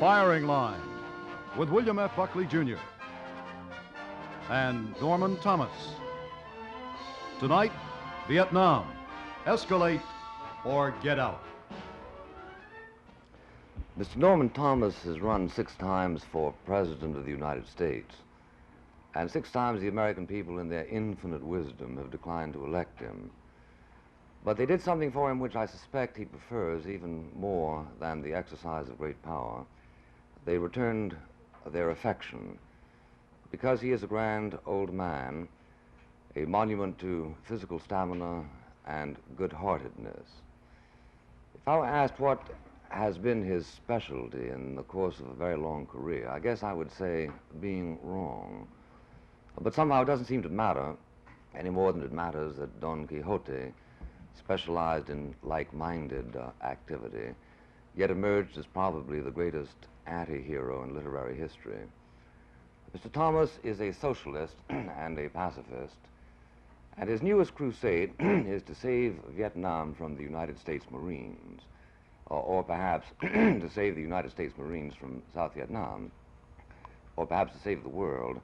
Firing Line with William F. Buckley, Jr. and Norman Thomas. Tonight, Vietnam, Escalate or Get Out. Mr. Norman Thomas has run 6 times for President of the United States, and 6 times the American people in their infinite wisdom have declined to elect him. But they did something for him which I suspect he prefers even more than the exercise of great power. They returned their affection. Because he is a grand old man, a monument to physical stamina and good-heartedness. If I were asked what has been his specialty in the course of a very long career, I guess I would say being wrong. But somehow it doesn't seem to matter any more than it matters that Don Quixote specialized in like-minded activity, yet emerged as probably the greatest anti-hero in literary history. Mr. Thomas is a socialist and a pacifist, and his newest crusade is to save Vietnam from the United States Marines, or perhaps to save the United States Marines from South Vietnam, or perhaps to save the world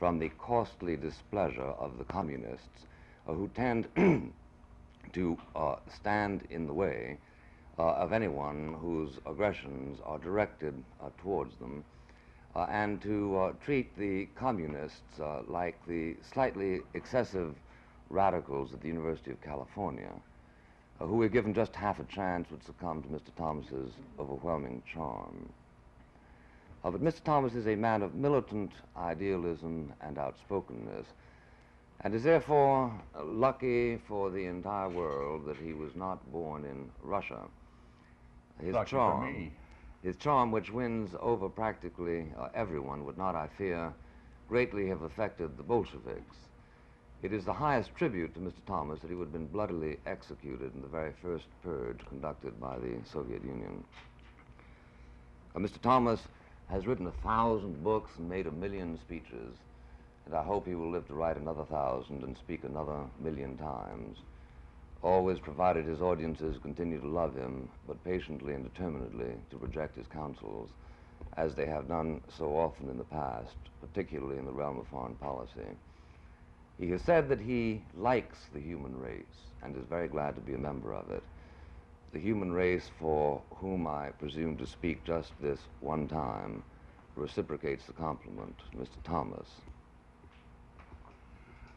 from the costly displeasure of the communists who tend to stand in the way of anyone whose aggressions are directed towards them, and to treat the communists like the slightly excessive radicals at the University of California, who, if given just half a chance, would succumb to Mr. Thomas's overwhelming charm. But Mr. Thomas is a man of militant idealism and outspokenness, and is therefore lucky for the entire world that he was not born in Russia. His charm, which wins over practically everyone, would not, I fear, greatly have affected the Bolsheviks. It is the highest tribute to Mr. Thomas that he would have been bloodily executed in the very first purge conducted by the Soviet Union. Mr. Thomas has written 1,000 books and made 1,000,000 speeches, and I hope he will live to write another 1,000 and speak another 1,000,000 times, always provided his audiences continue to love him, but patiently and determinedly to reject his counsels, as they have done so often in the past, particularly in the realm of foreign policy. He has said that he likes the human race and is very glad to be a member of it. The human race, for whom I presume to speak just this one time, reciprocates the compliment, Mr. Thomas.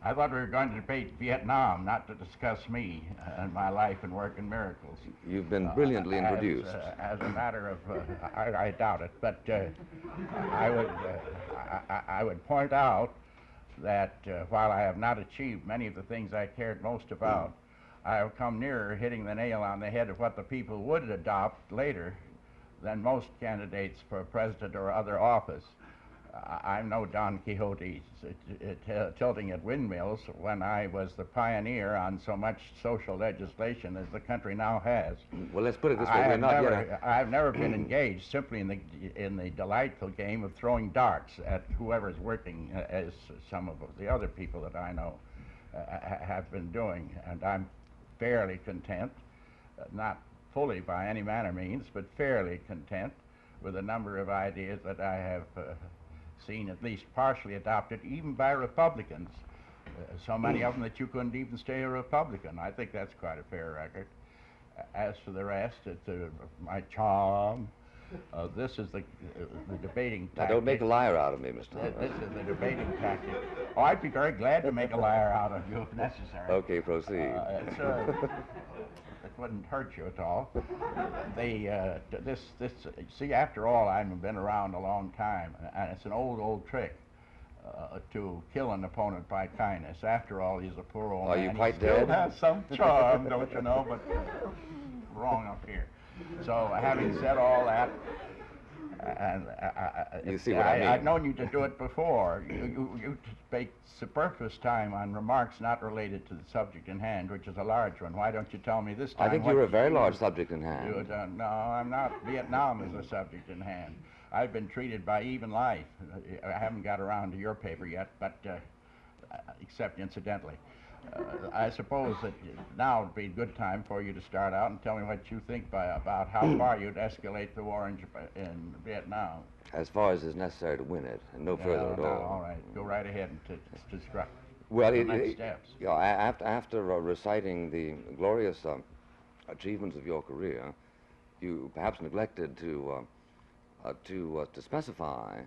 I thought we were going to debate Vietnam, not to discuss me and my life and work and miracles. You've been brilliantly introduced. As a matter of, I doubt it, but I would point out that while I have not achieved many of the things I cared most about, I have come nearer hitting the nail on the head of what the people would adopt later than most candidates for president or other office. I'm no Don Quixote tilting at windmills when I was the pioneer on so much social legislation as the country now has. Well, let's put it this way, I've never been engaged simply in the delightful game of throwing darts at whoever's working, as some of the other people that I know have been doing, and I'm fairly content, not fully by any manner of means, but fairly content with a number of ideas that I have seen at least partially adopted, even by Republicans. So many of them that you couldn't even stay a Republican. I think that's quite a fair record. As for the rest, it's my charm. This is the debating tactic. Now, don't make a liar out of me, Mr. Thomas. This is the debating tactic. Oh, I'd be very glad to make a liar out of you if necessary. Okay, proceed. It wouldn't hurt you at all. See, after all, I've been around a long time, and it's an old trick to kill an opponent by kindness. After all, he's a poor old man. Are you quite dead? He still dead? has some charm, don't you know, but wrong up here. So, having said all that, and you see what I mean. I've known you to do it before. You take superfluous time on remarks not related to the subject in hand, which is a large one. Why don't you tell me this time? I think you're a very large subject in hand. No, I'm not. Vietnam is a subject in hand. I've been treated by even life. I haven't got around to your paper yet, but except incidentally. I suppose that now would be a good time for you to start out and tell me what you think about how far you'd escalate the war in Vietnam. As far as is necessary to win it, and no further at all. All right, go right ahead and describe Well, the next steps. After reciting the glorious achievements of your career, you perhaps neglected to specify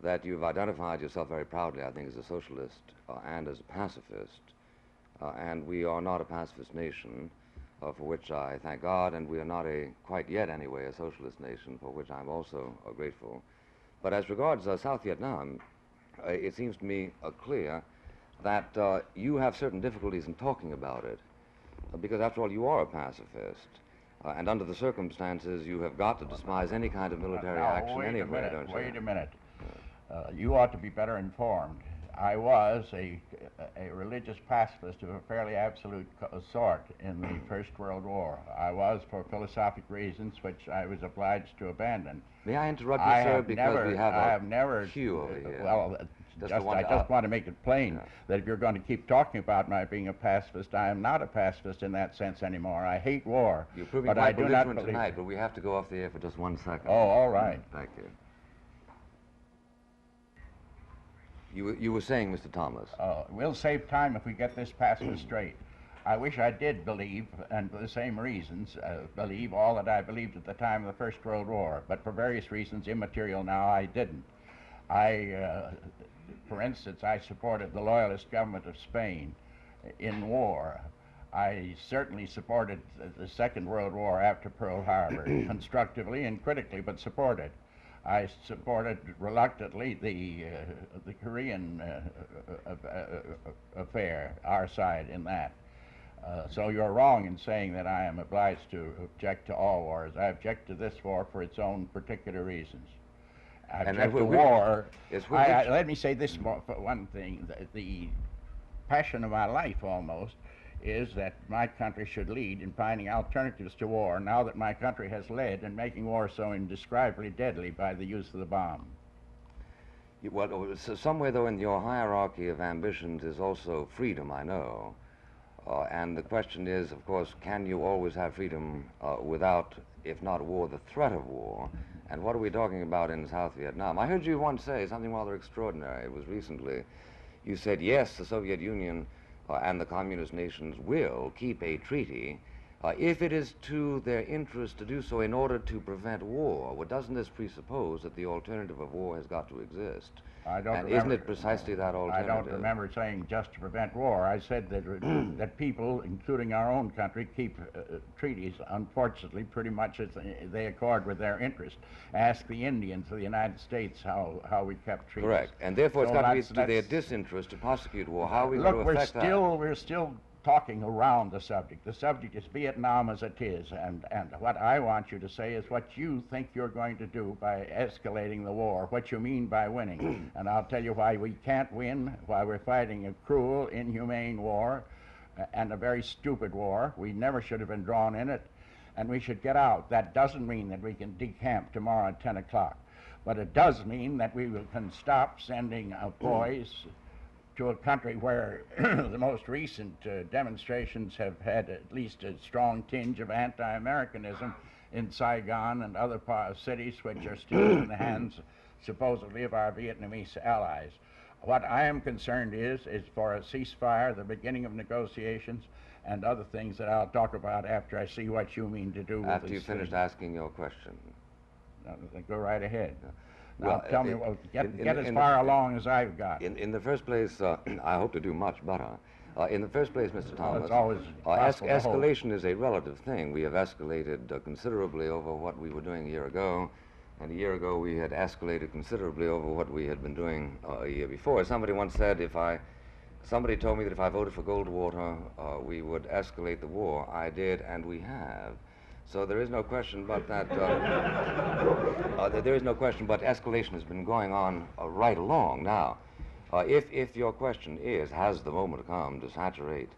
that you've identified yourself very proudly, I think, as a socialist and as a pacifist. And we are not a pacifist nation, for which I thank God, and we are not quite yet anyway, a socialist nation, for which I'm also grateful. But as regards South Vietnam, it seems to me clear that you have certain difficulties in talking about it, because after all, you are a pacifist. And under the circumstances, you have got to despise any kind of military action anywhere, don't you? Wait a minute. You ought to be better informed. I was a religious pacifist of a fairly absolute sort in the First World War. I was, for philosophic reasons, which I was obliged to abandon. May I interrupt you, sir, because we have a queue over here. Well, I just want to make it plain that if you're going to keep talking about my being a pacifist, I am not a pacifist in that sense anymore. I hate war. You're proving quite belligerent tonight, but we have to go off the air for just 1 second. Oh, all right. Thank you. You were saying, Mr. Thomas. We'll save time if we get this pacifist straight. I wish I did believe, and for the same reasons, believe all that I believed at the time of the First World War, but for various reasons, immaterial now, I didn't. For instance, I supported the loyalist government of Spain in war. I certainly supported the Second World War after Pearl Harbor, constructively and critically, but supported. I supported reluctantly the Korean affair, our side in that. So you're wrong in saying that I am obliged to object to all wars. I object to this war for its own particular reasons. I object to war. Let me say this for one thing. The passion of my life almost is that my country should lead in finding alternatives to war now that my country has led in making war so indescribably deadly by the use of the bomb. Well, somewhere, though, in your hierarchy of ambitions is also freedom, I know. And the question is, of course, can you always have freedom without, if not war, the threat of war? And what are we talking about in South Vietnam? I heard you once say something rather extraordinary. It was recently. You said, yes, the Soviet Union and the communist nations will keep a treaty if it is to their interest to do so in order to prevent war. Well, doesn't this presuppose that the alternative of war has got to exist? Isn't it precisely that alternative? I don't remember saying just to prevent war. I said that that people, including our own country, keep treaties, unfortunately, pretty much as they accord with their interest. Ask the Indians of the United States how we kept treaties. Correct. And therefore, it's got to be to their disinterest to prosecute war. How are we going to affect that? We're still talking around the subject. The subject is Vietnam as it is, and what I want you to say is what you think you're going to do by escalating the war, what you mean by winning. And I'll tell you why we can't win, why we're fighting a cruel, inhumane war, and a very stupid war. We never should have been drawn in it, and we should get out. That doesn't mean that we can decamp tomorrow at 10 o'clock, but it does mean that we can stop sending boys to a country where the most recent demonstrations have had at least a strong tinge of anti-Americanism in Saigon and other cities which are still in the hands, supposedly, of our Vietnamese allies. What I am concerned is for a ceasefire, the beginning of negotiations, and other things that I'll talk about after I see what you mean to do. After you've finished asking your question. Go right ahead. Now, tell me, get as far along as I've got. In the first place, I hope to do much better. In the first place, Mr. Thomas, it's always escalation is a relative thing. We have escalated considerably over what we were doing a year ago, and a year ago we had escalated considerably over what we had been doing a year before. Somebody once said, somebody told me that if I voted for Goldwater, we would escalate the war. I did, and we have. So there is no question but that there is no question but escalation has been going on right along. Now, if your question is, has the moment come to saturate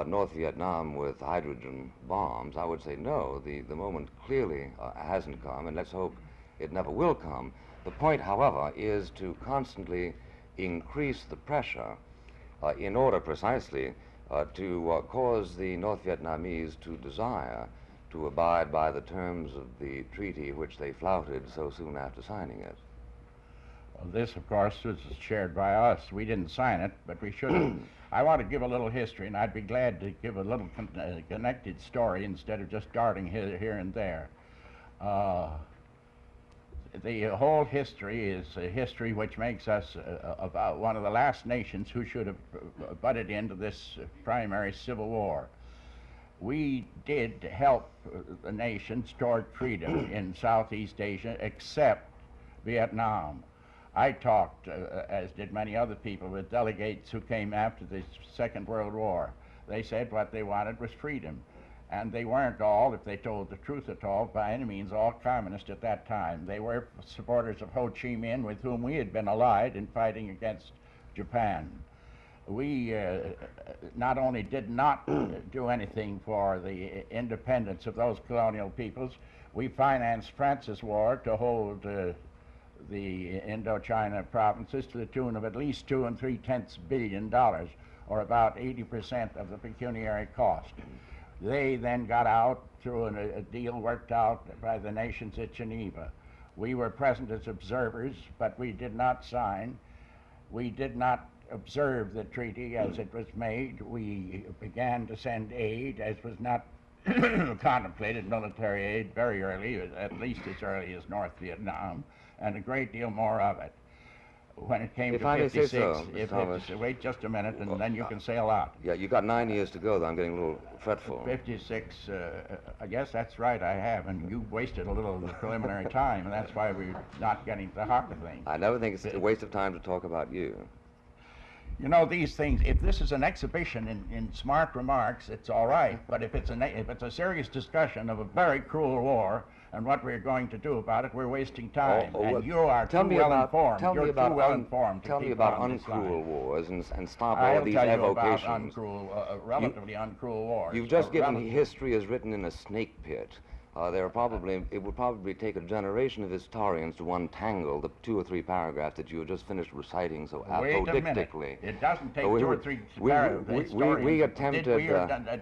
North Vietnam with hydrogen bombs, I would say no. The moment clearly hasn't come, and let's hope it never will come. The point, however, is to constantly increase the pressure in order precisely to cause the North Vietnamese to desire to abide by the terms of the treaty which they flouted so soon after signing it? Well, this, of course, was shared by us. We didn't sign it, but we should have. I want to give a little history, and I'd be glad to give a little connected story instead of just darting here and there. The whole history is a history which makes us about one of the last nations who should have butted into this primary civil war. We did help the nations toward freedom in Southeast Asia, except Vietnam. I talked, as did many other people, with delegates who came after the Second World War. They said what they wanted was freedom. And they weren't all, if they told the truth at all, by any means all communist at that time. They were supporters of Ho Chi Minh, with whom we had been allied in fighting against Japan. We not only did not do anything for the independence of those colonial peoples, we financed France's war to hold the Indochina provinces to the tune of at least $2 3/10 billion, or about 80% of the pecuniary cost. They then got out through a deal worked out by the nations at Geneva. We were present as observers, but we did not sign. We did not observe the treaty as it was made. We began to send aid, as was not contemplated, military aid, very early, at least as early as North Vietnam, and a great deal more of it. When it came to 56, wait just a minute, and then you can say a lot. Yeah, you got 9 years to go, though. I'm getting a little fretful. 56, I guess that's right, I have, and you wasted a little of the preliminary time, and that's why we're not getting to the heart of things. I never think it's a waste of time to talk about you. You know, these things, if this is an exhibition in smart remarks, it's all right, but if it's a serious discussion of a very cruel war, and what we're going to do about it, we're wasting time. And you are too well informed. Tell me about uncruel wars and stop all these evocations. I'll tell you about relatively uncruel wars. You've just given history as written in a snake pit. It would probably take a generation of historians to untangle the 2 or 3 paragraphs that you have just finished reciting so apodictically. It doesn't take 2 or 3 paragraphs. We attempted...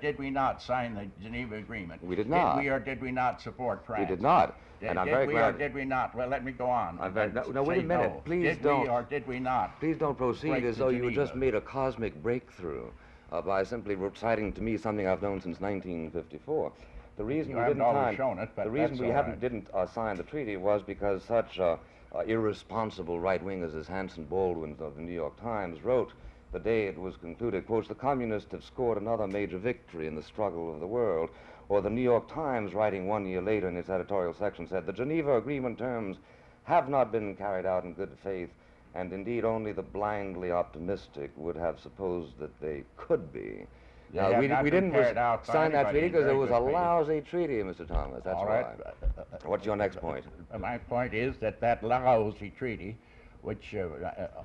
Did we not sign the Geneva Agreement? We did not. Did we or did we not support France? We did not. And I'm very glad... Did we or did we not? Well, let me go on. No, wait a minute. No. Please don't... Did we or did we not? Please don't proceed as though you had just made a cosmic breakthrough by simply reciting to me something I've known since 1954. The reason we didn't sign the treaty was because such irresponsible right wingers as Hanson Baldwin of the New York Times wrote the day it was concluded, quotes, "The communists have scored another major victory in the struggle of the world." Or the New York Times, writing 1 year later in its editorial section, said, "The Geneva Agreement terms have not been carried out in good faith, and indeed only the blindly optimistic would have supposed that they could be." We didn't sign that treaty because it was a lousy treaty, Mr. Thomas. That's why. What's your next point? My point is that lousy treaty, which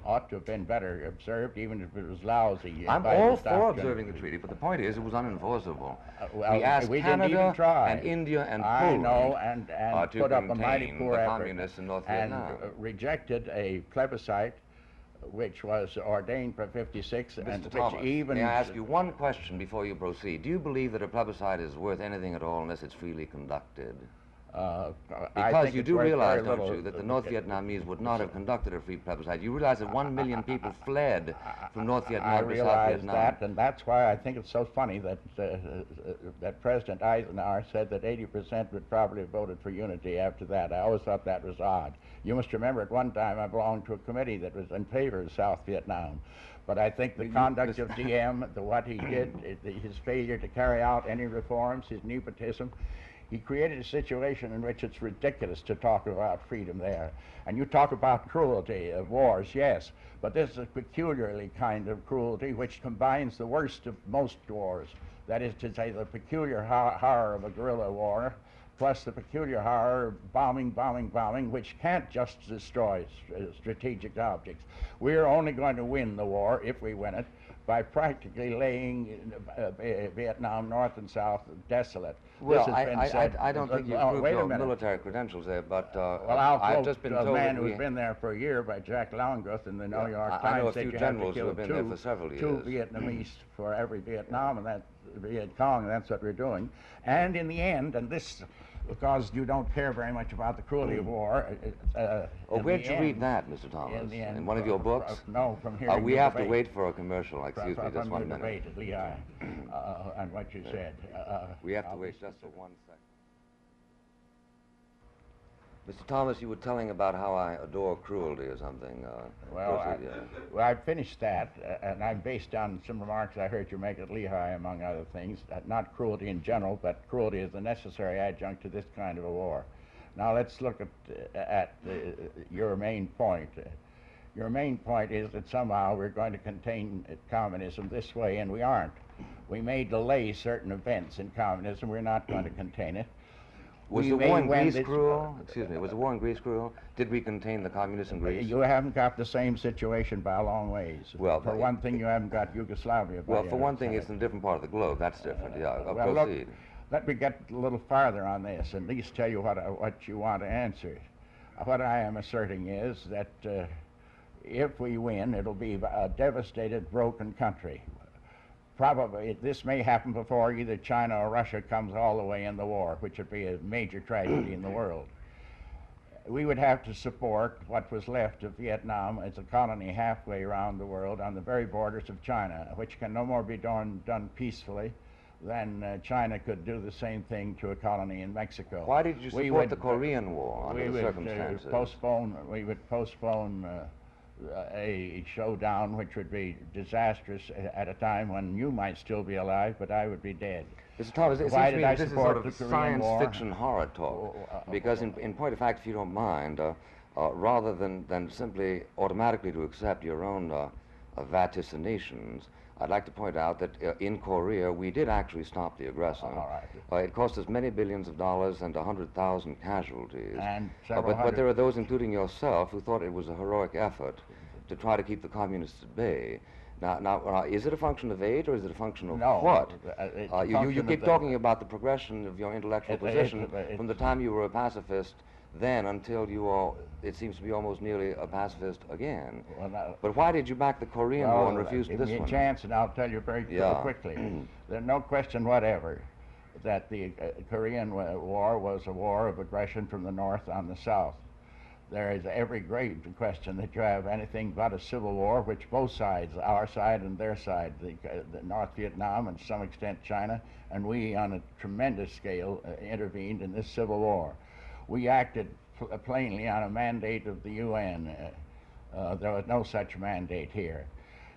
ought to have been better observed, even if it was lousy. I'm all for observing the treaty, but the point is it was unenforceable. Well, we asked Canada and India and Poland know, and put up a mighty poor effort communists in North Vietnam. And rejected a plebiscite which was ordained for 56, and Thomas, which even... May I ask you one question before you proceed? Do you believe that a plebiscite is worth anything at all unless it's freely conducted? Because you do realize, don't you, that the North Vietnamese would not have conducted a free plebiscite. You realize that 1 million people fled from North Vietnam to South Vietnam. I realize that, and that's why I think it's so funny that that President Eisenhower said that 80% would probably have voted for unity after that. I always thought that was odd. You must remember at one time I belonged to a committee that was in favor of South Vietnam. But I think the conduct of Diem, what he did, his failure to carry out any reforms, his nepotism, he created a situation in which it's ridiculous to talk about freedom there. And you talk about cruelty of wars, yes, but this is a peculiarly kind of cruelty which combines the worst of most wars. That is to say, the peculiar horror of a guerrilla war, plus the peculiar horror of bombing, which can't just destroy strategic objects. We're only going to win the war, if we win it, by practically laying Vietnam north and south desolate. Well, This has been said. I don't think you proved wait a your minute. military credentials there, but Well, I'll I've quote just been a told man that who's been there for a year by Jack Longuth in the New York I know a Times. few Said you have to generals who kill have been there for several two years. Vietnamese for every Vietnam, and that's Viet Cong, and that's what we're doing. And in the end, and this, because you don't care very much about the cruelty of war. Where'd you read that, Mr. Thomas? In one of your books? No, from here. We have to wait for a commercial. Excuse me, just 1 minute. Debate at Lehigh on what you said. We have to wait just for 1 second. Mr. Thomas, you were telling about how I adore cruelty or something. Well, I finished that, and I'm based on some remarks I heard you make at Lehigh, among other things. Not cruelty in general, but cruelty is a necessary adjunct to this kind of a war. Now let's look at your main point. Your main point is that somehow we're going to contain communism this way, and we aren't. We may delay certain events in communism. We're not going to contain it. Was the war in Greece cruel? Excuse me, was the war in Greece cruel? Did we contain the communists in Greece? You haven't got the same situation by a long ways. Well, for one thing, you haven't got Yugoslavia. Well, for one thing, it's in a different part of the globe. That's different, yeah. Well, proceed. Look, let me get a little farther on this, and at least tell you what you want to answer. What I am asserting is that if we win, it'll be a devastated, broken country. Probably this may happen before either China or Russia comes all the way in the war, which would be a major tragedy in the world. We would have to support what was left of Vietnam as a colony halfway around the world on the very borders of China, which can no more be done peacefully than China could do the same thing to a colony in Mexico. Why did you support the Korean War under the circumstances? We would postpone a showdown which would be disastrous at a time when you might still be alive, but I would be dead. Mr. Thomas, it Why seems to did me I this is support sort of the Korean science War? fiction horror talk. Because in point of fact, if you don't mind, rather than simply automatically to accept your own vaticinations, I'd like to point out that in Korea, we did actually stop the aggressor. All right. It cost us many billions of dollars and 100,000 casualties. And but there are those, including yourself, who thought it was a heroic effort to try to keep the communists at bay. Now, is it a function of age or is it a function of what? You keep talking about the progression of your intellectual position from the time you were a pacifist then until you are, it seems to be almost nearly a pacifist again. But why did you back the Korean War and refuse this one? Give me a chance and I'll tell you very quickly. There's no question whatever that the Korean War was a war of aggression from the North on the South. There is every grave question that you have anything but a civil war, which both sides, our side and their side, the North Vietnam and to some extent China, and we on a tremendous scale intervened in this civil war. We acted plainly on a mandate of the UN. There was no such mandate here.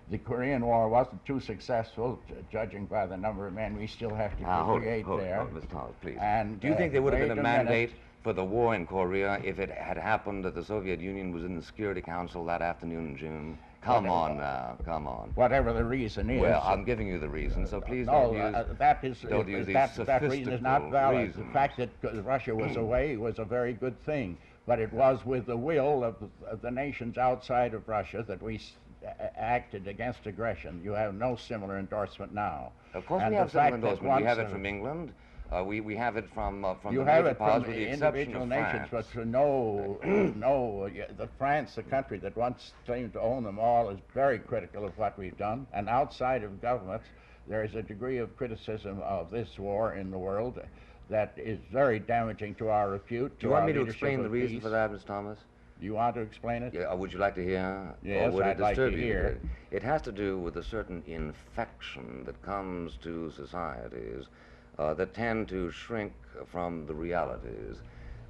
The Korean War wasn't too successful, judging by the number of men we still have to create there. Hold, Mr. Thomas, please. And, do you think there would have been a mandate for the war in Korea if it had happened that the Soviet Union was in the Security Council that afternoon in June? Come on now, come on. Whatever the reason is. Well, I'm giving you the reason, so please don't use that reason is not valid. Reasons. The fact that Russia was away was a very good thing, but it was with the will of the nations outside of Russia that we acted against aggression. You have no similar endorsement now. Of course we have similar endorsement. We have it from England. We have it from you the have major it powers from with the the exception individual of nations, France. but the France, the country that once claimed to own them all, is very critical of what we've done. And outside of governments, there is a degree of criticism of this war in the world that is very damaging to our repute. Do you want me to explain the reason for that, Mr. Thomas? Do you want to explain it? Yeah, would you like to hear? Yes, or would I'd it like to disturb you? hear. It has to do with a certain infection that comes to societies that tend to shrink from the realities.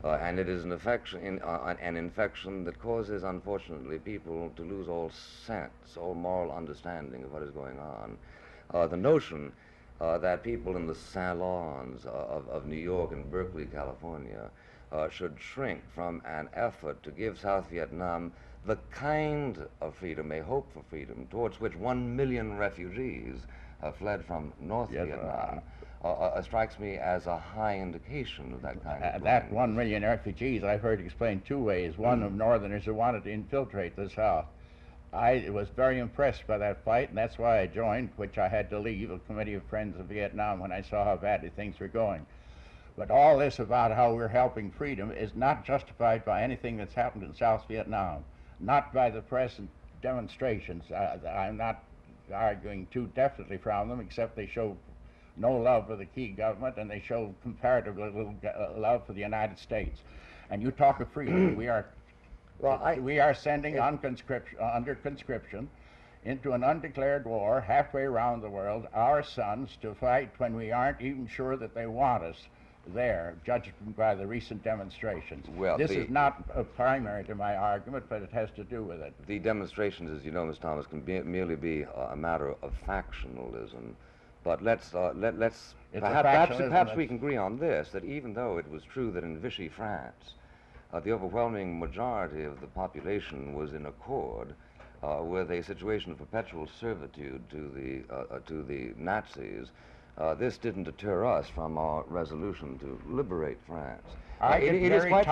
And it is an infection that causes, unfortunately, people to lose all sense, all moral understanding of what is going on. The notion that people in the salons of New York and Berkeley, California, should shrink from an effort to give South Vietnam the kind of freedom, a hope for freedom, towards which 1 million refugees fled from North Vietnam, strikes me as a high indication of that kind of that 1 million refugees I've heard explained two ways. One of northerners who wanted to infiltrate the South. I was very impressed by that fight, and that's why I joined, which I had to leave, a committee of friends of Vietnam when I saw how badly things were going. But all this about how we're helping freedom is not justified by anything that's happened in South Vietnam, not by the present demonstrations. I'm not arguing too definitely from them, except they show no love for the key government, and they show comparatively little love for the United States. And you talk of freedom. we are sending under conscription into an undeclared war halfway around the world our sons to fight when we aren't even sure that they want us there, judged by the recent demonstrations. Well, this is not primary to my argument, but it has to do with it. The demonstrations, as you know, Ms. Thomas, can merely be a matter of factionalism. But perhaps we can agree on this, that even though it was true that in Vichy France, the overwhelming majority of the population was in accord with a situation of perpetual servitude to the Nazis, this didn't deter us from our resolution to liberate France. It is quite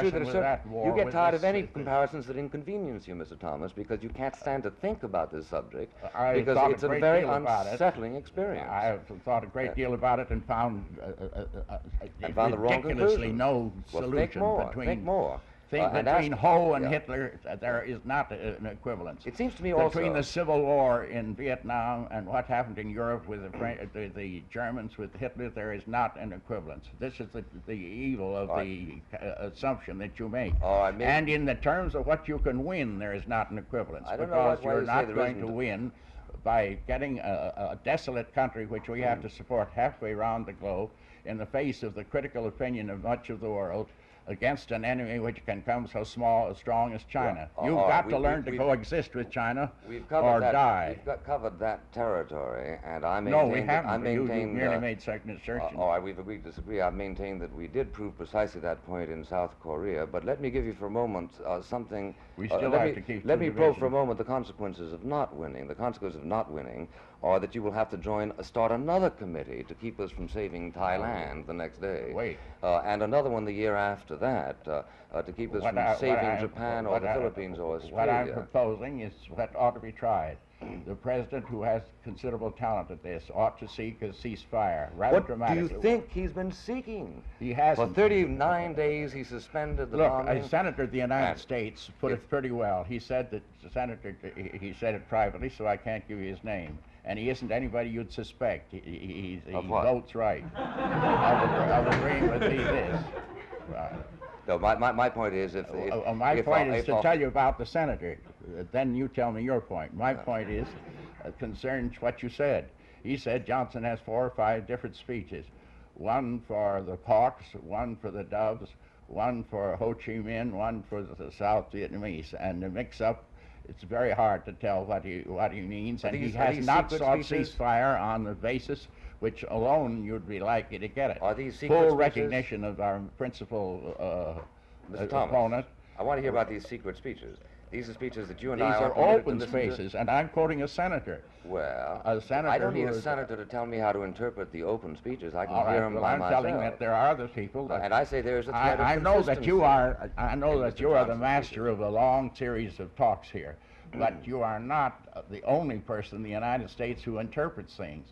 true that you get tired of any comparisons that inconvenience you, Mr. Thomas, because you can't stand to think about this subject, because it's a very unsettling experience. I have thought a great deal about it and found the wrong ridiculously conclusion. no Well, solution think more. Between Ho and Hitler, there is not an equivalence. It seems to me also between the Civil War in Vietnam and what happened in Europe with the Germans with Hitler, there is not an equivalence. This is the evil of the assumption that you make. And in the terms of what you can win, there is not an equivalence, because you're not going to win by getting a desolate country which we have to support halfway around the globe in the face of the critical opinion of much of the world, against an enemy which can come so strong as China. You've got to learn to coexist with China or die. We've covered that territory, and I maintain... No, we haven't. You merely made certain assertions. All right, we've agreed to disagree. I've maintained that we did prove precisely that point in South Korea, but let me give you for a moment something... We still have to keep... Let me probe for a moment the consequences of not winning. The consequences of not winning are that you will have to start another committee to keep us from saving Thailand the next day. Wait. And another one the year after that to keep us from saving Japan or the Philippines or Australia. What I'm proposing is what ought to be tried. The president, who has considerable talent at this, ought to seek a ceasefire, rather dramatically. What do you think he's been seeking? He hasn't. For 39 days he suspended the bombing. Look, a senator of the United States put it pretty well. He said that the senator, he said it privately, so I can't give you his name. And he isn't anybody you'd suspect. He votes right. Of agreeing with this. No, my point is my point is to tell you about the senator. Then you tell me your point. My point is concerns what you said. He said Johnson has 4 or 5 different speeches. One for the Hawks, one for the Doves, one for Ho Chi Minh, one for the South Vietnamese. And the mix-up, it's very hard to tell what he means. And he has not sought ceasefire on the basis which alone you'd be likely to get it. Are these secret full speeches? Recognition of our principal opponent. I want to hear about these secret speeches. These are speeches that you and these I are open spaces, and I'm quoting a senator. Well, a senator I don't need a senator to tell me how to interpret the open speeches. I can hear them well, by I'm myself. telling that there are other people. And I say there's a threat of I know that you are. I know that you are the master speeches. of a long series of talks here, but you are not the only person in the United States who interprets things.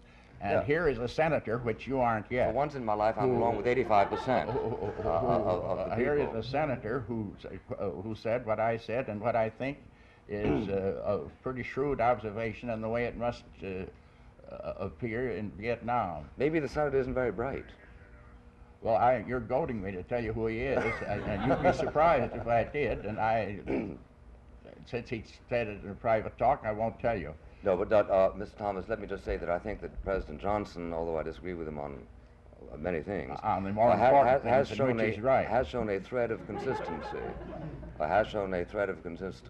And here is a senator, which you aren't yet. For once in my life, I'm along with 85% of the people. Here is a senator who said what I said, and what I think is a pretty shrewd observation on the way it must appear in Vietnam. Maybe the senator isn't very bright. Well, you're goading me to tell you who he is, and you'd be surprised if I did. And since he said it in a private talk, I won't tell you. No, but Mr. Thomas, let me just say that I think that President Johnson, although I disagree with him on many things, on the more important has things shown in which he's right. Has shown a thread of consistency. Has shown a thread of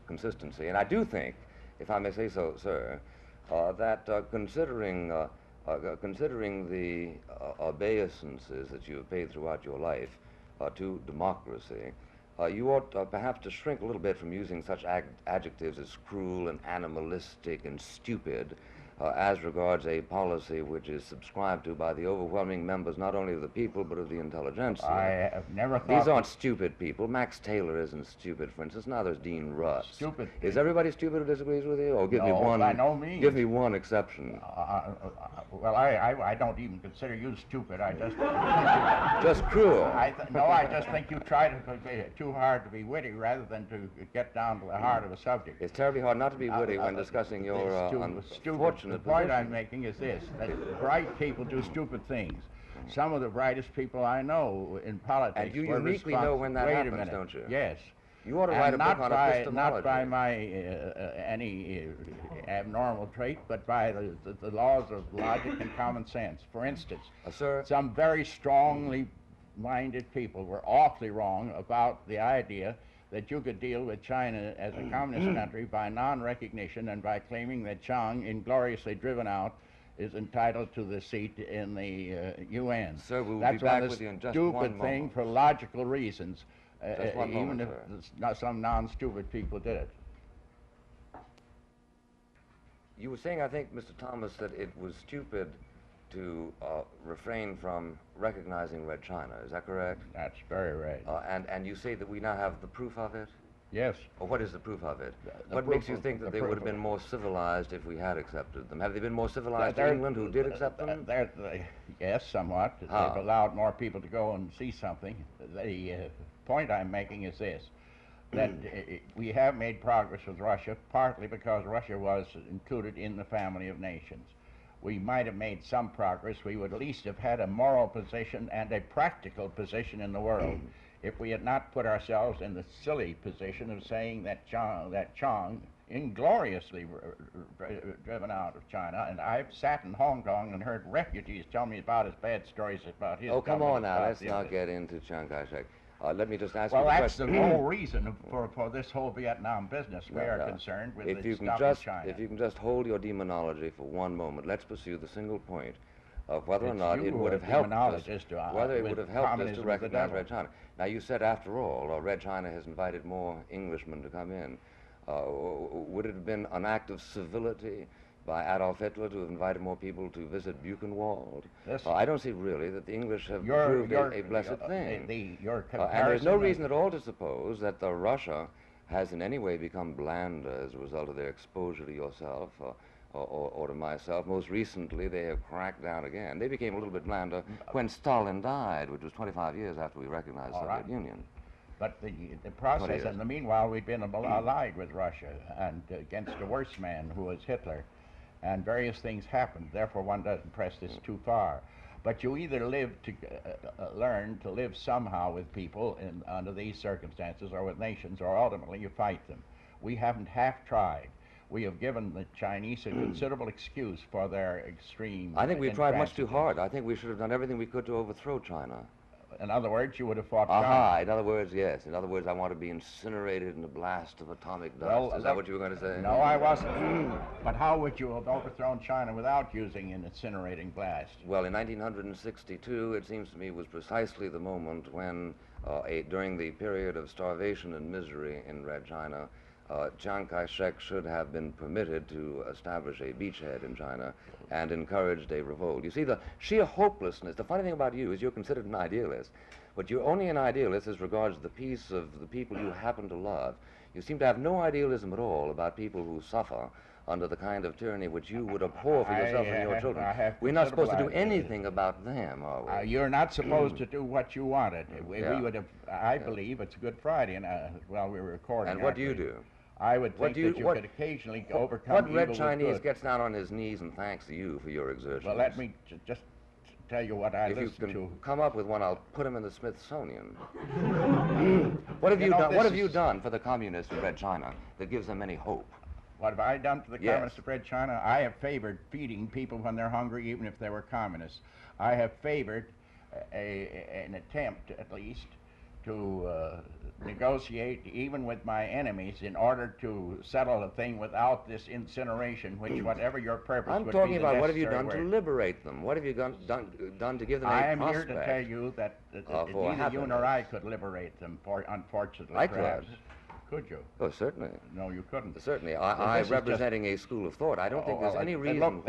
consistency, and I do think, if I may say so, sir, that considering the obeisances that you have paid throughout your life to democracy, you ought perhaps to shrink a little bit from using such adjectives as cruel and animalistic and stupid as regards a policy which is subscribed to by the overwhelming members not only of the people but of the intelligentsia. I have never thought... These aren't stupid people. Max Taylor isn't stupid, for instance. Now there's Dean Russ. Stupid Is people. everybody stupid who disagrees with you? Or give me No, one. by no means. Give me one exception. Well, I don't even consider you stupid. I just... Just cruel. No, I just think you try to be too hard to be witty rather than to get down to the heart of a subject. It's terribly hard not to be witty when discussing your unfortunate The point position. I'm making is this, that bright people do stupid things. Some of the brightest people I know in politics And you were uniquely know when that Wait a happens, minute. don't you? Yes. You ought to write a book on epistemology. Not by my any abnormal trait, but by the laws of logic and common sense. For instance, Sir? some very strongly minded people were awfully wrong about the idea that you could deal with China as a communist country by non-recognition and by claiming that Chiang, ingloriously driven out, is entitled to the seat in the UN. Sir, we will That's be back one with you in just stupid one thing moment. for logical reasons, Just one even moment, if some non-stupid people did it. You were saying, I think, Mr. Thomas, that it was stupid to refrain from recognizing Red China. Is that correct? That's very right. And you say that we now have the proof of it? Yes. Or what is the proof of it? The What proof makes you of- think the that they proof would have of- been more civilized if we had accepted them? Have they been more civilized They're- in England who did accept them? Yes, somewhat. How? They've allowed more people to go and see something. The point I'm making is this, that we have made progress with Russia, partly because Russia was included in the family of nations. We might have made some progress. We would at least have had a moral position and a practical position in the world if we had not put ourselves in the silly position of saying that Chiang ingloriously driven out of China. And I've sat in Hong Kong and heard refugees tell me about his bad stories about his Oh, come government, on now, about let's the not others. get into Chiang Kai-shek. Let me just ask Well, you a that's the question. whole reason for this whole Vietnam business. We are concerned with If the you can stuff just, in China. if you can just hold your demonology for one moment, let's pursue the single point of whether or It's not you it who would are have helped us, demonologist, whether it with would have helped us to communism is the recognize devil. Red China. Now, you said, after all, Red China has invited more Englishmen to come in. Would it have been an act of civility by Adolf Hitler to have invited more people to visit Buchenwald? I don't see really that the English have proved a blessed thing. And there's no reason at all to suppose that Russia has in any way become blander as a result of their exposure to yourself or to myself. Most recently, they have cracked down again. They became a little bit blander when Stalin died, which was 25 years after we recognized the Soviet Union. But the process, in the meanwhile, we've been allied with Russia and against a worse man who was Hitler, and various things happened. Therefore, one doesn't press this too far. But you either live to learn to live somehow with people under these circumstances, or with nations, or ultimately you fight them. We haven't half tried. We have given the Chinese a considerable excuse for their extreme. I think we've tried much too intransigence. hard. I think we should have done everything we could to overthrow China. In other words, you would have fought Aha, China. in other words, yes. In other words, I want to be incinerated in a blast of atomic dust. Well, Is that what you were going to say? No, I wasn't. But how would you have overthrown China without using an incinerating blast? Well, in 1962, it seems to me, was precisely the moment when, during the period of starvation and misery in Red China, Chiang Kai-shek should have been permitted to establish a beachhead in China and encouraged a revolt. You see, the sheer hopelessness, the funny thing about you is you're considered an idealist, but you're only an idealist as regards the peace of the people you happen to love. You seem to have no idealism at all about people who suffer under the kind of tyranny which you would abhor for yourself and your children. We're not supposed to do anything about them, are we? You're not supposed to do what you wanted. We would have, I believe, it's Good Friday, and while we were recording. And what do you do? I would think that you could occasionally overcome What evil Red with Chinese good. gets down on his knees and thanks you for your exertions? Well, let me just tell you what I If you listen can to. come up with one, I'll put him in the Smithsonian. What have You you know, done? this What have you is- done for the communists of Red China that gives them any hope? What have I done for the Yes. communists of Red China? I have favored feeding people when they're hungry, even if they were communists. I have favored an attempt, at least, to negotiate even with my enemies in order to settle a thing without this incineration, which, whatever your purpose I'm would talking be, the about what have you done necessary to work. liberate them? What have you done to give them a I am prospect? here to tell you that for neither you nor happiness. I could liberate them, unfortunately. I perhaps. could. could you? Oh, certainly. No, you couldn't. Certainly. This I is representing a school of thought. I don't think there's any reason look,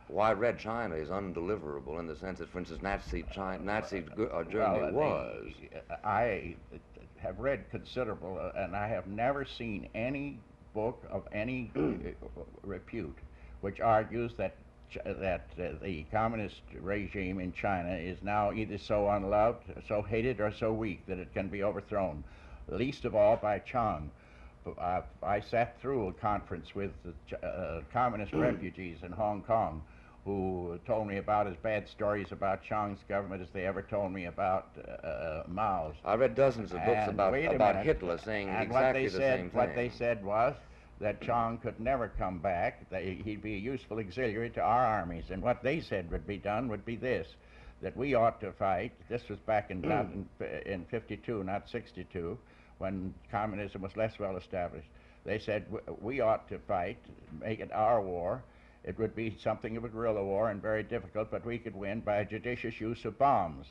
why Red China is undeliverable in the sense that, for instance, Nazi Germany was. I have read considerable, and I have never seen any book of any repute which argues that the communist regime in China is now either so unloved, so hated, or so weak that it can be overthrown, least of all by Chiang. I sat through a conference with the communist refugees in Hong Kong who told me about as bad stories about Chiang's government as they ever told me about Mao's. I read dozens of books about Hitler saying exactly the same thing. What they said was that Chiang could never come back, that he'd be a useful auxiliary to our armies, and what they said would be done would be this, that we ought to fight. This was back in 52, not 62, when communism was less well established. They said we ought to fight, make it our war. It would be something of a guerrilla war and very difficult, but we could win by judicious use of bombs.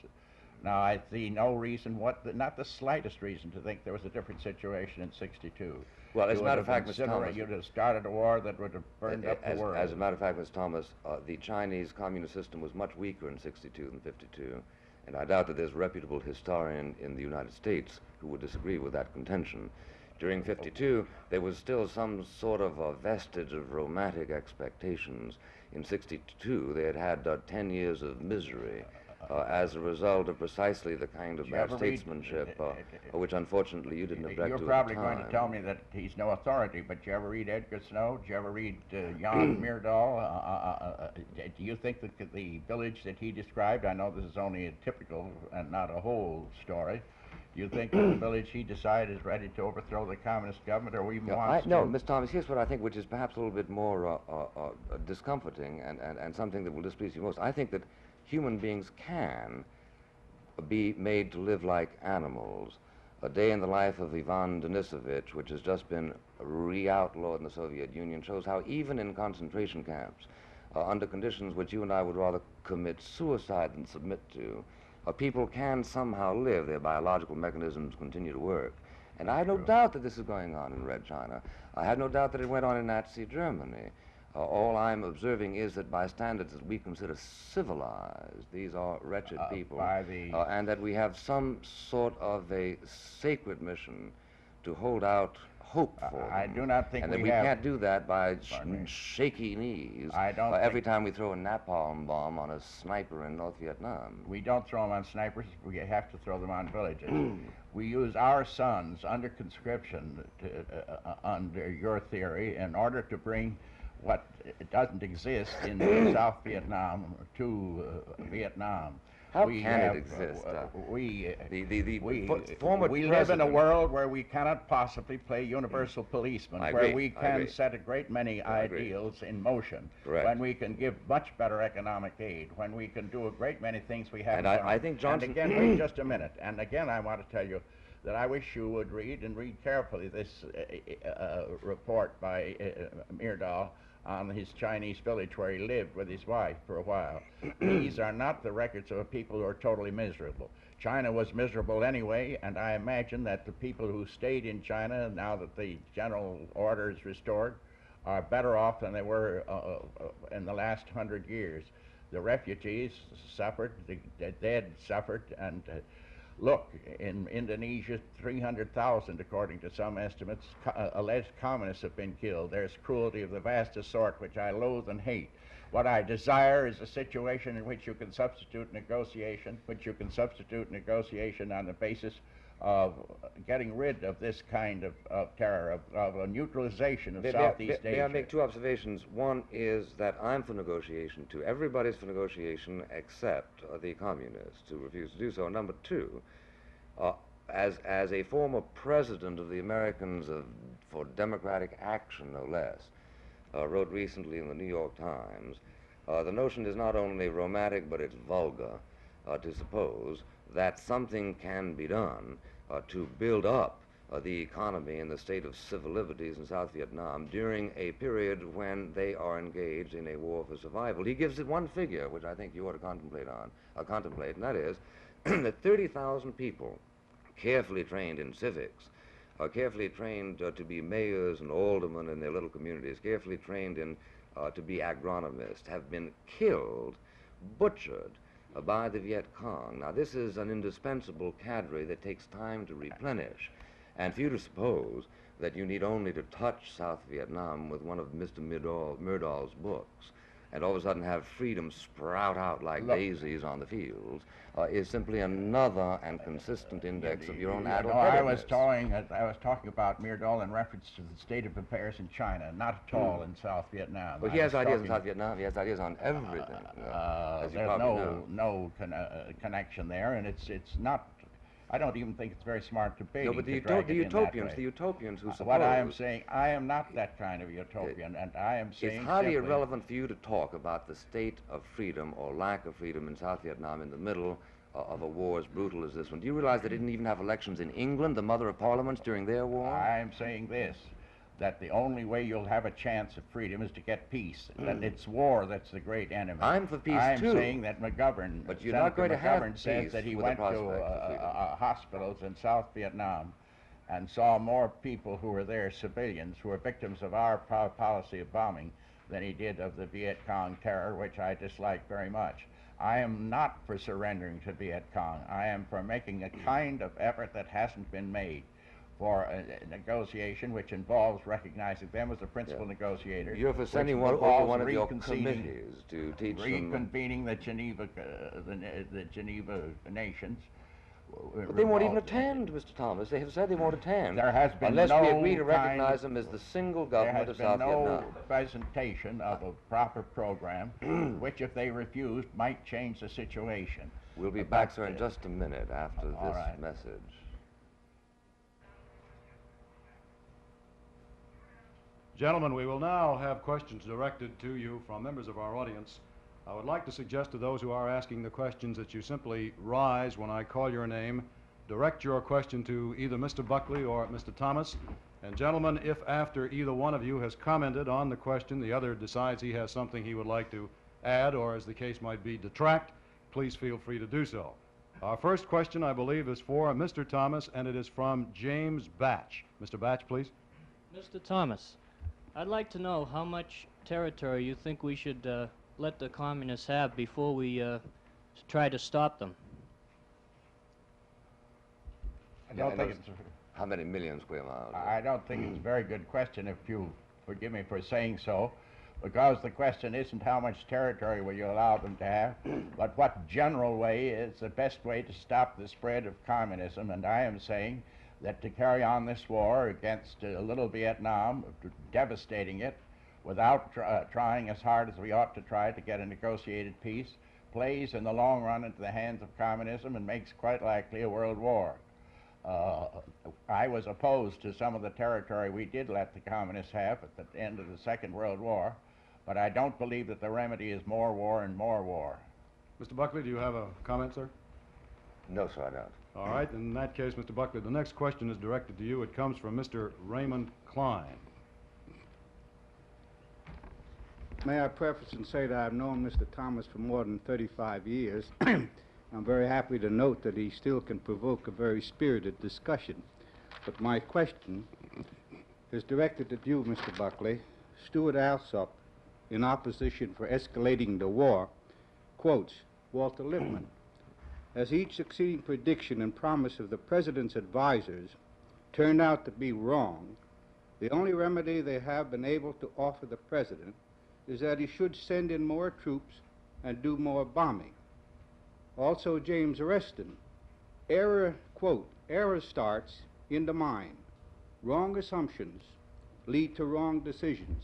Now, I see no reason, not the slightest reason, to think there was a different situation in 62. Well, as a matter of fact, Mr. Thomas, you'd have started a war that would have burned up the world. As a matter of fact, Mr. Thomas, the Chinese communist system was much weaker in 62 than 52, and I doubt that there's a reputable historian in the United States who would disagree with that contention. During 52, there was still some sort of a vestige of romantic expectations. In 62, they had 10 years of misery as a result of precisely the kind of bad statesmanship, which unfortunately you didn't object to at the time. You're probably going to tell me that he's no authority, but you ever read Edgar Snow? Did you ever read Jan Myrdal? Do you think that the village that he described, I know this is only a typical and not a whole story, do you think that the village he decided is ready to overthrow the communist government, or even wants to? No, Mr. Thomas, here's what I think, which is perhaps a little bit more discomforting and something that will displease you most. I think that human beings can be made to live like animals. A Day in the Life of Ivan Denisovich, which has just been re-outlawed in the Soviet Union, shows how even in concentration camps, under conditions which you and I would rather commit suicide than submit to, people can somehow live. Their biological mechanisms continue to work. And I have no doubt that this is going on in Red China. I have no doubt that it went on in Nazi Germany. All I'm observing is that by standards that we consider civilized, these are wretched people, and that we have some sort of a sacred mission to hold out hope for them. I do not think and that we can't do that by shaky knees every time we throw a napalm bomb on a sniper in North Vietnam. We don't throw them on snipers. We have to throw them on villages. We use our sons under conscription, under your theory, in order to bring what doesn't exist in South Vietnam to Vietnam. How can it exist? We live in a world where we cannot possibly play universal policeman, where we can set a great many ideals in motion, when we can give much better economic aid, when we can do a great many things we haven't done. I think Johnson... And again, wait just a minute. And again, I want to tell you that I wish you would read carefully this report by Myrdal on his Chinese village where he lived with his wife for a while. These are not the records of people who are totally miserable. China was miserable anyway, and I imagine that the people who stayed in China, now that the general order is restored, are better off than they were in the last 100 years. The refugees suffered, the dead suffered, and look, in Indonesia, 300,000, according to some estimates, alleged communists have been killed. There's cruelty of the vastest sort, which I loathe and hate. What I desire is a situation in which you can substitute negotiation, on the basis of getting rid of this kind of terror, of a neutralization of Southeast Asia. May I make two observations? One is that I'm for negotiation, too. Everybody's for negotiation except the communists who refuse to do so. Number two, as a former president of the Americans for Democratic Action, no less, wrote recently in the New York Times, the notion is not only romantic, but it's vulgar to suppose that something can be done to build up the economy and the state of civil liberties in South Vietnam during a period when they are engaged in a war for survival. He gives it one figure, which I think you ought to contemplate, and that is that 30,000 people, carefully trained in civics, carefully trained to be mayors and aldermen in their little communities, carefully trained to be agronomists, have been killed, butchered by the Viet Cong. Now, this is an indispensable cadre that takes time to replenish. And for you to suppose that you need only to touch South Vietnam with one of Mr. Myrdal's books and all of a sudden have freedom sprout out like daisies on the fields is simply another and consistent index of your own adult I was talking about Myrdal in reference to the state of affairs in China, not at all in South Vietnam. But he has ideas in South Vietnam. He has ideas on everything. As you there's probably no connection there, and it's not. I don't even think it's very smart debating. No, but the utopians who suppose... What I am saying, I am not that kind of utopian, and I am saying it's highly irrelevant for you to talk about the state of freedom or lack of freedom in South Vietnam in the middle of a war as brutal as this one. Do you realize they didn't even have elections in England, the mother of parliaments, during their war? I am saying this, that the only way you'll have a chance of freedom is to get peace. That it's war that's the great enemy. I'm for peace, too. I'm saying that McGovern, but you're Senator not going to have McGovern peace says that he with went the to prospect of hospitals in South Vietnam and saw more people who were there, civilians, who were victims of our policy of bombing than he did of the Viet Cong terror, which I dislike very much. I am not for surrendering to Viet Cong. I am for making a kind of effort that hasn't been made, for a negotiation which involves recognizing them as the principal negotiators. You're for sending one of your committees to teach them... Reconvening the Geneva nations. But they won't even attend, Mr. Thomas. They have said they won't attend. There has been unless we agree to recognize them as the single government of South Vietnam. There has been no presentation of a proper program, which, if they refused, might change the situation. We'll be back, sir, in just a minute after this message. Gentlemen, we will now have questions directed to you from members of our audience. I would like to suggest to those who are asking the questions that you simply rise when I call your name, direct your question to either Mr. Buckley or Mr. Thomas. And gentlemen, if after either one of you has commented on the question, the other decides he has something he would like to add, or as the case might be, detract, please feel free to do so. Our first question, I believe, is for Mr. Thomas, and it is from James Batch. Mr. Batch, please. Mr. Thomas, I'd like to know how much territory you think we should let the communists have before we try to stop them. I don't think it's... How many million square miles? I don't think it's a very good question, if you forgive me for saying so, because the question isn't how much territory will you allow them to have, but what general way is the best way to stop the spread of communism. And I am saying that to carry on this war against little Vietnam, devastating it, without trying as hard as we ought to try to get a negotiated peace, plays in the long run into the hands of communism and makes quite likely a world war. I was opposed to some of the territory we did let the communists have at the end of the Second World War, but I don't believe that the remedy is more war and more war. Mr. Buckley, do you have a comment, sir? No, sir, I don't. All right, in that case, Mr. Buckley, the next question is directed to you. It comes from Mr. Raymond Klein. May I preface and say that I've known Mr. Thomas for more than 35 years. I'm very happy to note that he still can provoke a very spirited discussion. But my question is directed at you, Mr. Buckley. Stuart Alsop, in opposition for escalating the war, quotes Walter Lippmann. As each succeeding prediction and promise of the President's advisors turned out to be wrong, the only remedy they have been able to offer the President is that he should send in more troops and do more bombing. Also, James Reston, quote, error starts in the mind. Wrong assumptions lead to wrong decisions.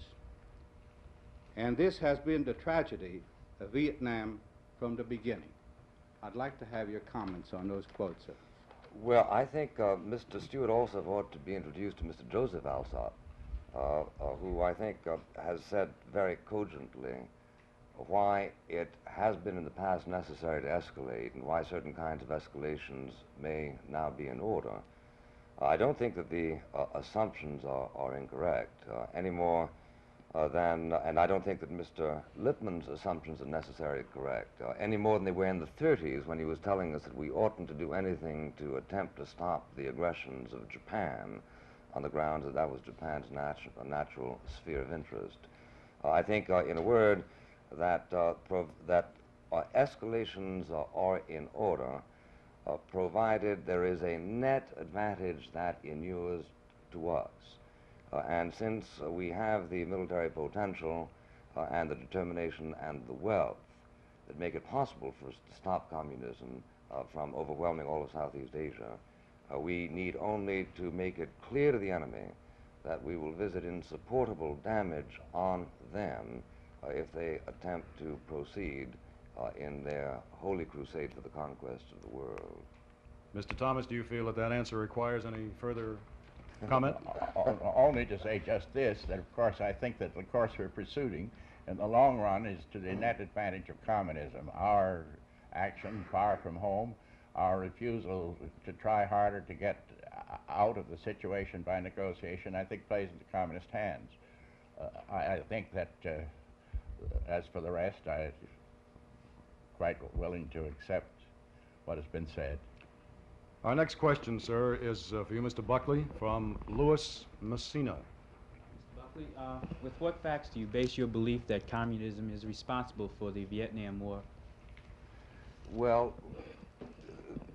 And this has been the tragedy of Vietnam from the beginning. I'd like to have your comments on those quotes, sir. Well, I think Mr. Stuart Alsop ought to be introduced to Mr. Joseph Alsop, who I think has said very cogently why it has been in the past necessary to escalate and why certain kinds of escalations may now be in order. I don't think that the assumptions are incorrect any more than, and I don't think that Mr. Lippmann's assumptions are necessarily correct any more than they were in the 30s when he was telling us that we oughtn't to do anything to attempt to stop the aggressions of Japan on the grounds that that was Japan's natural sphere of interest. I think, in a word, that escalations are in order, provided there is a net advantage that inures to us. And since we have the military potential and the determination and the wealth that make it possible for us to stop communism from overwhelming all of Southeast Asia, we need only to make it clear to the enemy that we will visit insupportable damage on them if they attempt to proceed in their holy crusade for the conquest of the world. Mr. Thomas, do you feel that that answer requires any further comment? Only to say just this, that of course I think that the course we're pursuing in the long run is to the net advantage of communism. Our action far from home, our refusal to try harder to get out of the situation by negotiation, I think plays into communist hands. I think that as for the rest, I'm quite willing to accept what has been said. Our next question, sir, is for you, Mr. Buckley, from Louis Messina. Mr. Buckley, with what facts do you base your belief that communism is responsible for the Vietnam War? Well,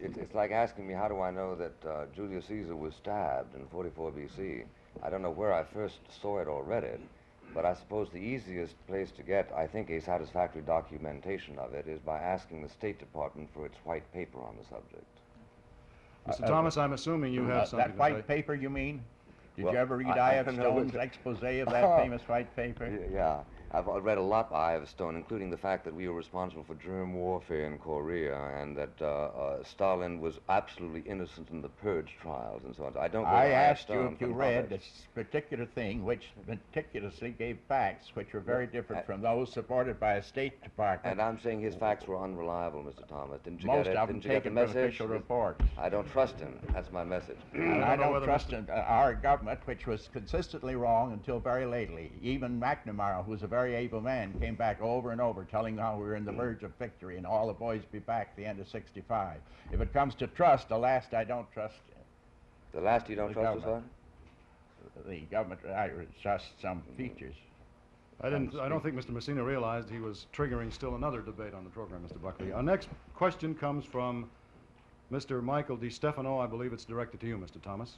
it's like asking me how do I know that Julius Caesar was stabbed in 44 BC. I don't know where I first saw it or read it, but I suppose the easiest place to get, I think, a satisfactory documentation of it is by asking the State Department for its white paper on the subject. Mr. Thomas, I'm assuming you have something that to white say. paper, you mean? Did Well, you ever read I I.F. don't know Stone's which- expose of that famous white paper? Yeah, I've read a lot by I.F. Stone, including the fact that we were responsible for germ warfare in Korea, and that Stalin was absolutely innocent in the purge trials and so on. I don't go to I I.F. asked you Stone if you for read knowledge. this particular thing, which meticulously gave facts which were very different from those supported by a State Department. And I'm saying his facts were unreliable, Mr. Thomas. Didn't you Most get it? of them Didn't you get the taken from message? official reports. I don't trust him. That's my message. And I know don't whether trust Mr. our government, which was consistently wrong until very lately. Even McNamara, who was a very able man, came back over and over telling how we were in the verge of victory and all the boys be back at the end of '65. If it comes to trust, the last I don't trust The last you don't The trust us government. on? the government. I trust some features. I don't think Mr. Messina realized he was triggering still another debate on the program, Mr. Buckley. Our next question comes from Mr. Michael DiStefano. I believe it's directed to you, Mr. Thomas.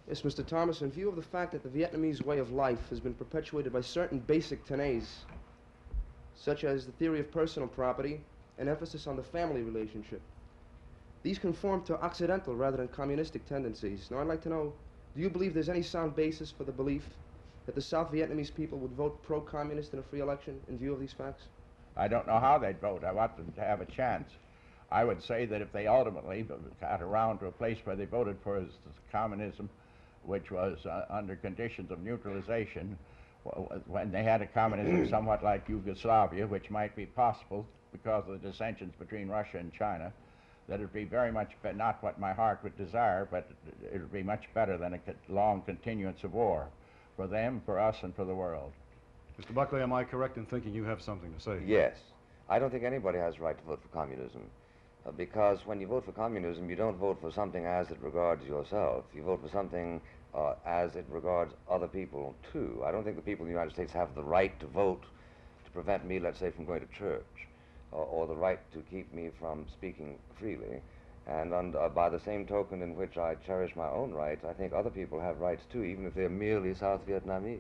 Yes, Mr. Thomas, in view of the fact that the Vietnamese way of life has been perpetuated by certain basic tenets, such as the theory of personal property and emphasis on the family relationship, these conform to Occidental rather than communistic tendencies. Now, I'd like to know, do you believe there's any sound basis for the belief that the South Vietnamese people would vote pro-communist in a free election in view of these facts? I don't know how they'd vote. I want them to have a chance. I would say that if they ultimately got around to a place where they voted for communism, which was under conditions of neutralization, when they had a communism somewhat like Yugoslavia, which might be possible because of the dissensions between Russia and China, that it would be very much not what my heart would desire, but it would be much better than a long continuance of war for them, for us, and for the world. Mr. Buckley, am I correct in thinking you have something to say? Yes. I don't think anybody has the right to vote for communism. Because when you vote for communism, you don't vote for something as it regards yourself. You vote for something as it regards other people, too. I don't think the people in the United States have the right to vote to prevent me, let's say, from going to church, or the right to keep me from speaking freely. And by the same token in which I cherish my own rights, I think other people have rights, too, even if they're merely South Vietnamese.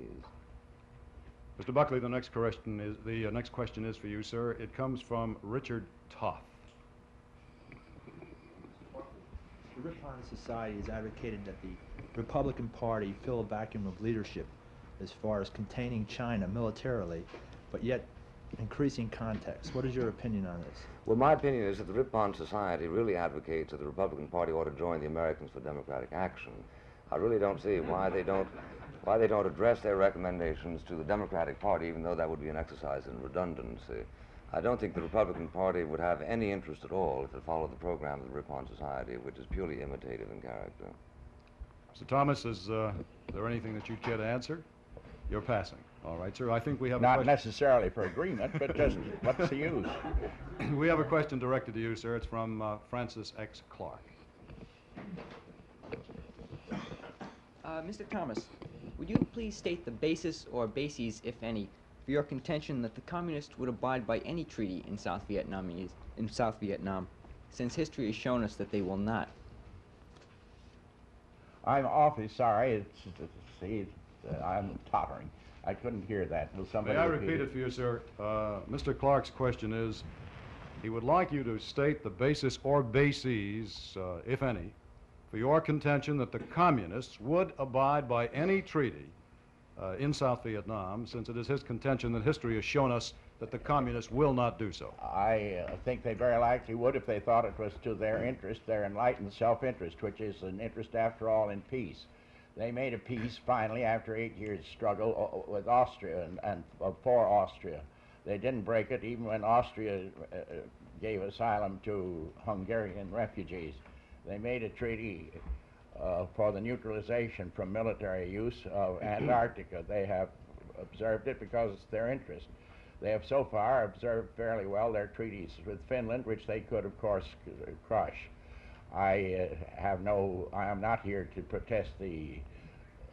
Mr. Buckley, the next question is for you, sir. It comes from Richard Toth. The Ripon Society has advocated that the Republican Party fill a vacuum of leadership as far as containing China militarily, but yet increasing contacts. What is your opinion on this? Well, my opinion is that the Ripon Society really advocates that the Republican Party ought to join the Americans for Democratic Action. I really don't see why they don't address their recommendations to the Democratic Party, even though that would be an exercise in redundancy. I don't think the Republican Party would have any interest at all if it followed the program of the Ripon Society, which is purely imitative in character. Mr. Thomas, is there anything that you'd care to answer? You're passing. All right, sir. I think we have a Not question. necessarily for agreement, but just what's the use? We have a question directed to you, sir. It's from Francis X. Clark. Mr. Thomas, would you please state the basis or bases, if any, for your contention that the communists would abide by any treaty in South Vietnam, since history has shown us that they will not? I'm awfully sorry. I'm tottering. I couldn't hear that. Will somebody May I repeat it for you, sir? Mr. Clark's question is, he would like you to state the basis or bases, if any, for your contention that the communists would abide by any treaty in South Vietnam, since it is his contention that history has shown us that the communists will not do so. I think they very likely would if they thought it was to their interest, their enlightened self-interest, which is an interest, after all, in peace. They made a peace, finally, after 8 years' struggle with Austria and for Austria. They didn't break it even when Austria gave asylum to Hungarian refugees. They made a treaty for the neutralization from military use of Antarctica. They have observed it because it's their interest. They have so far observed fairly well their treaties with Finland, which they could, of course, crush. I am not here to protest the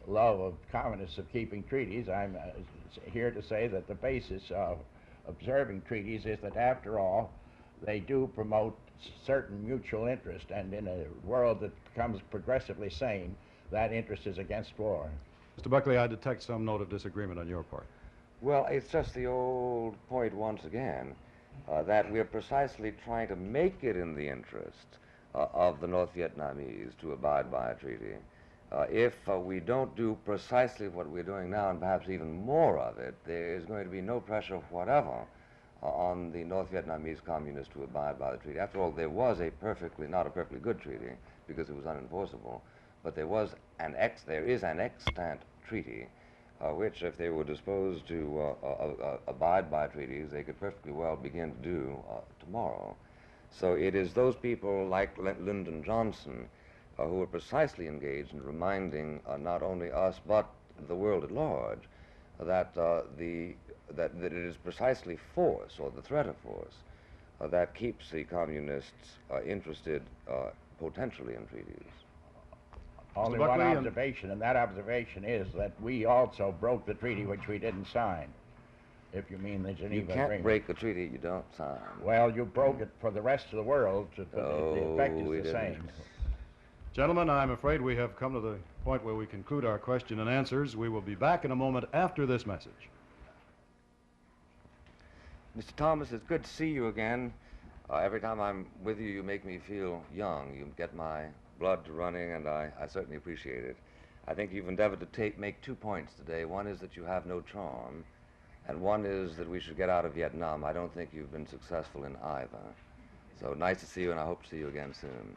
love of communists of keeping treaties. I'm here to say that the basis of observing treaties is that, after all, they do promote certain mutual interest, and in a world that becomes progressively sane, that interest is against war. Mr. Buckley, I detect some note of disagreement on your part. Well, it's just the old point once again, that we're precisely trying to make it in the interest of the North Vietnamese to abide by a treaty. If we don't do precisely what we're doing now, and perhaps even more of it, there is going to be no pressure whatever on the North Vietnamese communists to abide by the treaty. After all, there was not a perfectly good treaty, because it was unenforceable, but there is an extant treaty, which, if they were disposed to abide by treaties, they could perfectly well begin to do tomorrow. So it is those people like Lyndon Johnson who are precisely engaged in reminding not only us but the world at large that it is precisely force, or the threat of force, that keeps the communists interested potentially in treaties. Only one observation, and that observation is that we also broke the treaty which we didn't sign, if you mean the Geneva Agreement. You can't break the treaty you don't sign. Well, you broke it for the rest of the world, but the effect is the same. Gentlemen, I'm afraid we have come to the point where we conclude our question and answers. We will be back in a moment after this message. Mr. Thomas, it's good to see you again. Every time I'm with you, you make me feel young. You get my blood running, and I certainly appreciate it. I think you've endeavored to make 2 points today. One is that you have no charm, and one is that we should get out of Vietnam. I don't think you've been successful in either. So nice to see you, and I hope to see you again soon.